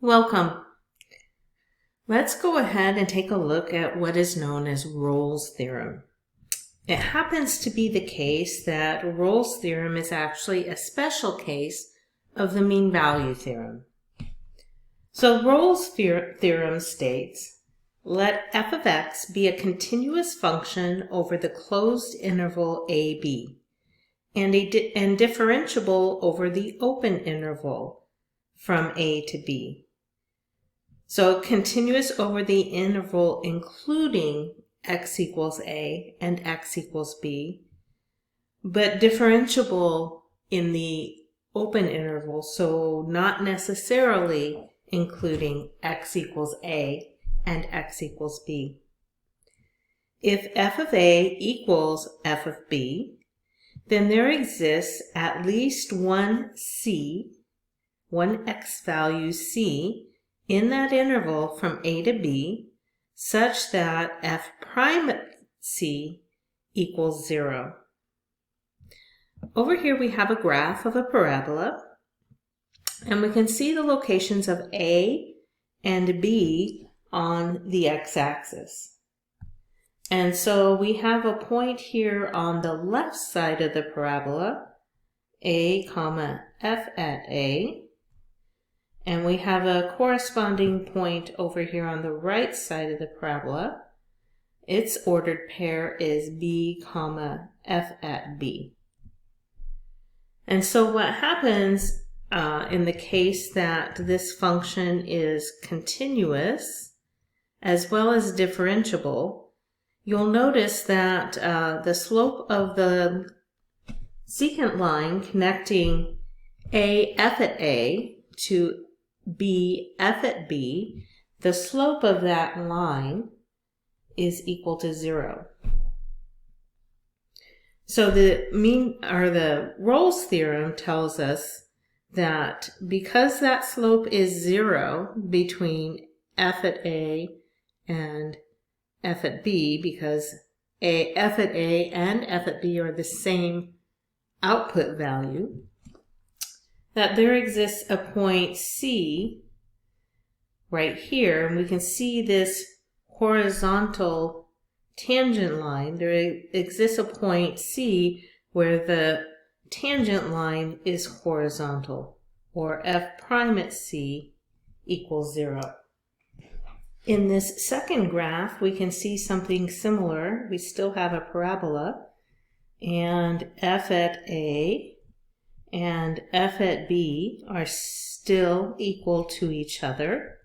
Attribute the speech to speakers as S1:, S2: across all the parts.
S1: Welcome. Let's go ahead and take a look at what is known as Rolle's theorem. It happens to be the case that Rolle's theorem is actually a special case of the mean value theorem. So Rolle's theorem states, let f of x be a continuous function over the closed interval ab and differentiable over the open interval from a to b. So continuous over the interval including x equals a and x equals b, but differentiable in the open interval, so not necessarily including x equals a and x equals b. If f of a equals f of b, then there exists at least one x value c, in that interval from a to b, such that f prime c equals 0. Over here we have a graph of a parabola, and we can see the locations of a and b on the x-axis. And so we have a point here on the left side of the parabola, a comma f at a, and we have a corresponding point over here on the right side of the parabola. Its ordered pair is b comma f at b. And so what happens in the case that this function is continuous as well as differentiable, you'll notice that the slope of the secant line connecting a f at a to b f at b, the slope of that line is equal to 0. So the Rolle's theorem tells us that because that slope is 0 between f at a and f at b, because f at a and f at b are the same output value, that there exists a point C right here, and we can see this horizontal tangent line. There exists a point C where the tangent line is horizontal, or f prime at C equals 0. In this second graph, we can see something similar. We still have a parabola, and f at A and f at b are still equal to each other,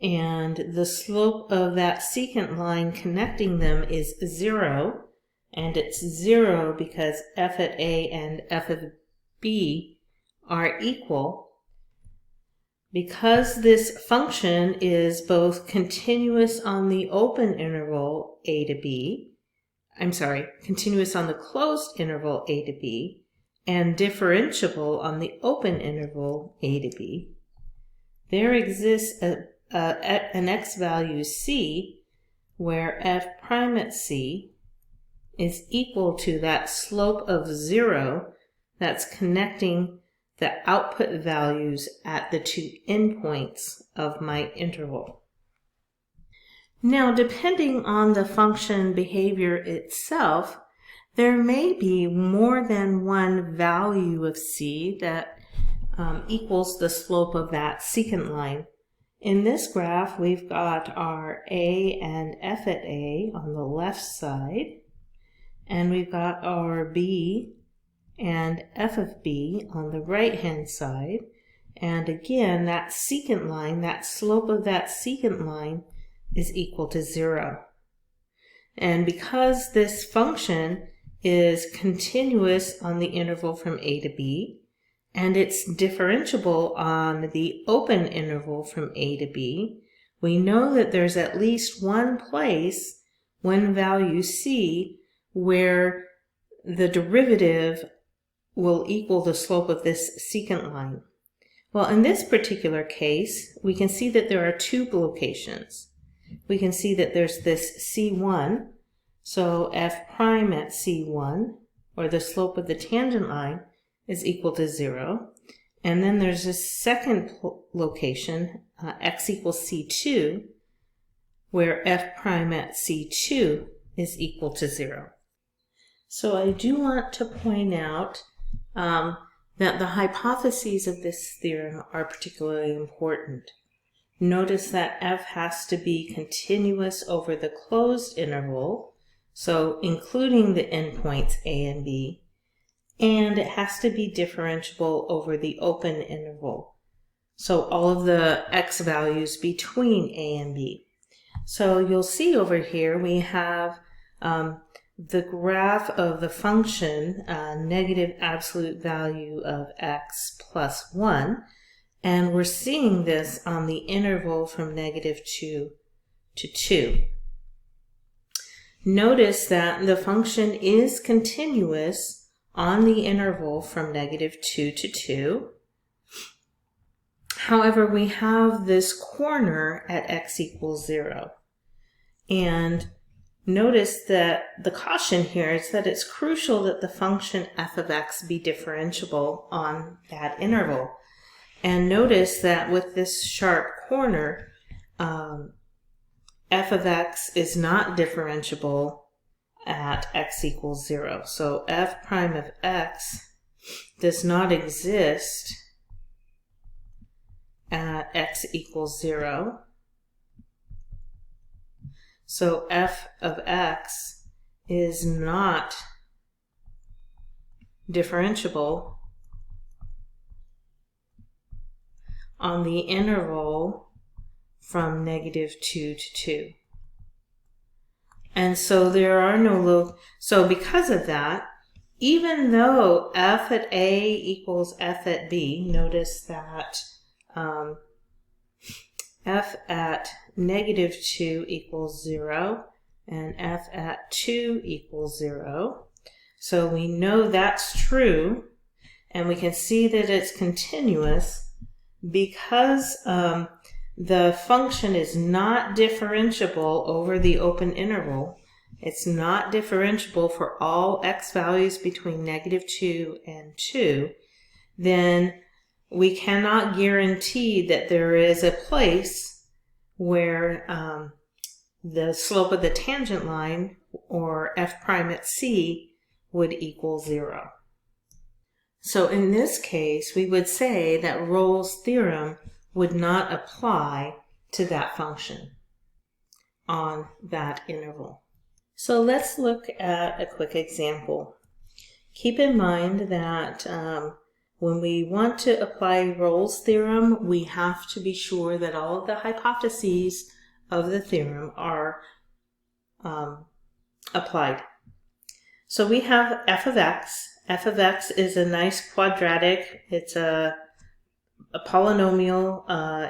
S1: and the slope of that secant line connecting them is 0, and it's 0 because f at a and f at b are equal. Because this function is both continuous on the open interval continuous on the closed interval a to b, and differentiable on the open interval a to b, there exists an x value c where f prime at c is equal to that slope of 0 that's connecting the output values at the two endpoints of my interval. Now, depending on the function behavior itself, there may be more than one value of c that equals the slope of that secant line. In this graph, we've got our a and f at a on the left side, and we've got our b and f of b on the right-hand side. And again, that secant line, that slope of that secant line is equal to 0. And because this function is continuous on the interval from a to b, and it's differentiable on the open interval from a to b, we know that there's at least one place, one value c, where the derivative will equal the slope of this secant line. Well, in this particular case, we can see that there are two locations. We can see that there's this c1, so f prime at c1, or the slope of the tangent line, is equal to 0. And then there's a second location, x equals C2, where f prime at C2 is equal to 0. So I do want to point out that the hypotheses of this theorem are particularly important. Notice that f has to be continuous over the closed interval, so including the endpoints a and b, and it has to be differentiable over the open interval, so all of the x values between a and b. So you'll see over here we have the graph of the function negative absolute value of x plus 1, and we're seeing this on the interval from -2 to 2. Notice that the function is continuous on the interval from -2 to 2. However, we have this corner at x equals 0. And notice that the caution here is that it's crucial that the function f of x be differentiable on that interval. And notice that with this sharp corner, f of x is not differentiable at x equals 0. So f prime of x does not exist at x equals 0. So f of x is not differentiable on the interval from -2 to 2. And so there are no so because of that, even though f at a equals f at b, notice that f at -2 equals 0 and f at 2 equals 0. So we know that's true, and we can see that it's continuous because the function is not differentiable over the open interval. It's not differentiable for all x values between -2 and 2. Then we cannot guarantee that there is a place where the slope of the tangent line, or f prime at c, would equal 0. So in this case, we would say that Rolle's theorem would not apply to that function on that interval. So let's look at a quick example. Keep in mind that when we want to apply Rolle's theorem, we have to be sure that all of the hypotheses of the theorem are applied. So we have f of x. F of x is a nice quadratic. It's a polynomial.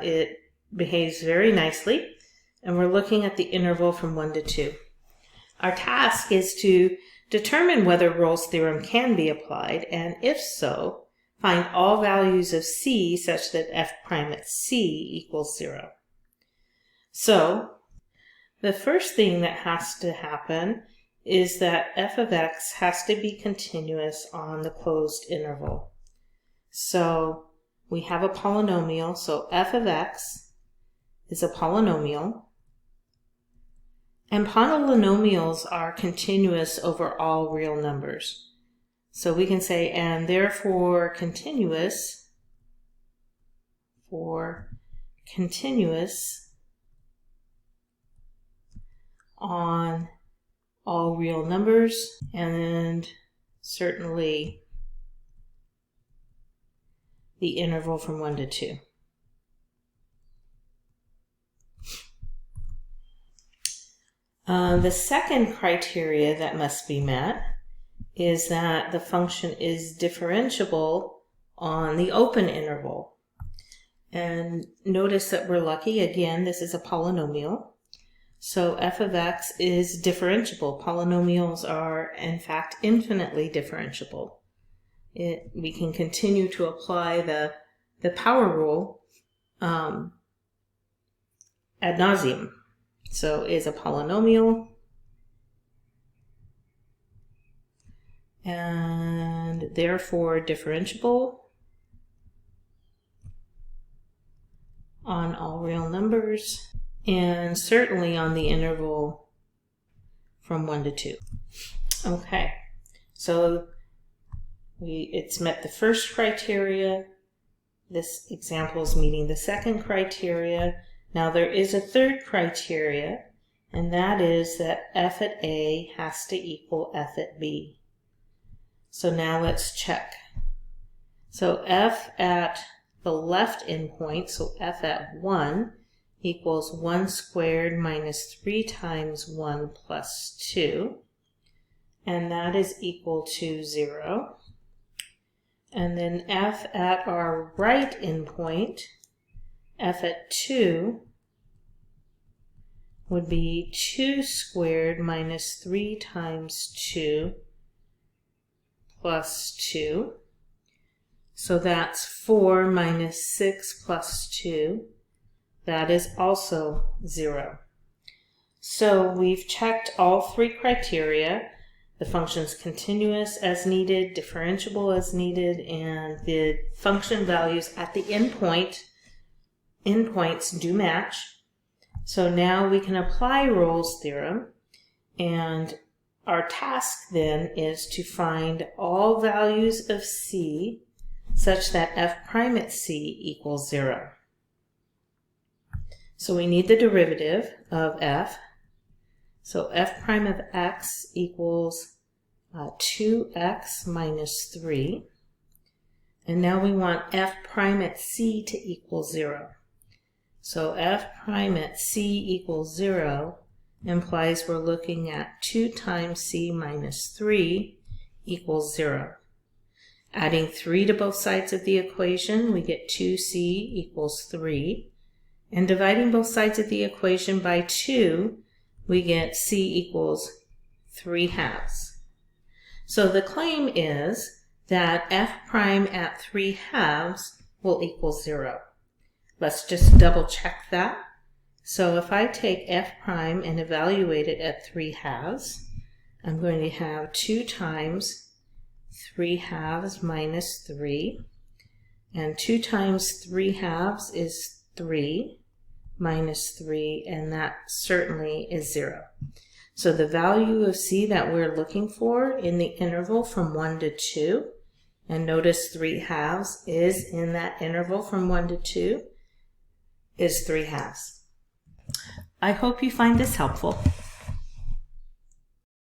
S1: It behaves very nicely, and we're looking at the interval from 1 to 2. Our task is to determine whether Rolle's theorem can be applied, and if so, find all values of c such that f prime at c equals 0. So the first thing that has to happen is that f of x has to be continuous on the closed interval. So we have a polynomial, so f of x is a polynomial, and polynomials are continuous over all real numbers. So we can say, and therefore continuous on all real numbers, and certainly the interval from 1 to 2. The second criteria that must be met is that the function is differentiable on the open interval. And notice that we're lucky. Again, this is a polynomial. So f of x is differentiable. Polynomials are, in fact, infinitely differentiable. We can continue to apply the power rule ad nauseum. So is a polynomial, and therefore differentiable on all real numbers, and certainly on the interval from 1 to 2. Okay, so it's met the first criteria. This example is meeting the second criteria. Now there is a third criteria, and that is that f at A has to equal f at B. So now let's check. So f at the left endpoint, so f at 1, equals 1 squared minus 3 times 1 plus 2. And that is equal to 0. And then f at our right endpoint, f at 2, would be 2 squared minus 3 times 2 plus 2. So that's 4 minus 6 plus 2. That is also 0. So we've checked all 3 criteria. The function's continuous as needed, differentiable as needed, and the function values at the endpoints do match. So now we can apply Rolle's theorem, and our task then is to find all values of c such that f prime at c equals 0. So we need the derivative of f. So f prime of x equals 2x minus 3. And now we want f prime at c to equal 0. So f prime at c equals 0 implies we're looking at 2 times c minus 3 equals 0. Adding 3 to both sides of the equation, we get 2c equals 3. And dividing both sides of the equation by 2, we get c equals 3/2. So the claim is that f prime at 3/2 will equal 0. Let's just double check that. So if I take f prime and evaluate it at 3/2, I'm going to have 2 times 3/2 minus 3. And 2 times 3/2 is 3 minus 3, and that certainly is 0. So the value of c that we're looking for in the interval from 1 to 2, and notice 3/2 is in that interval from 1 to 2, is 3/2. I hope you find this helpful.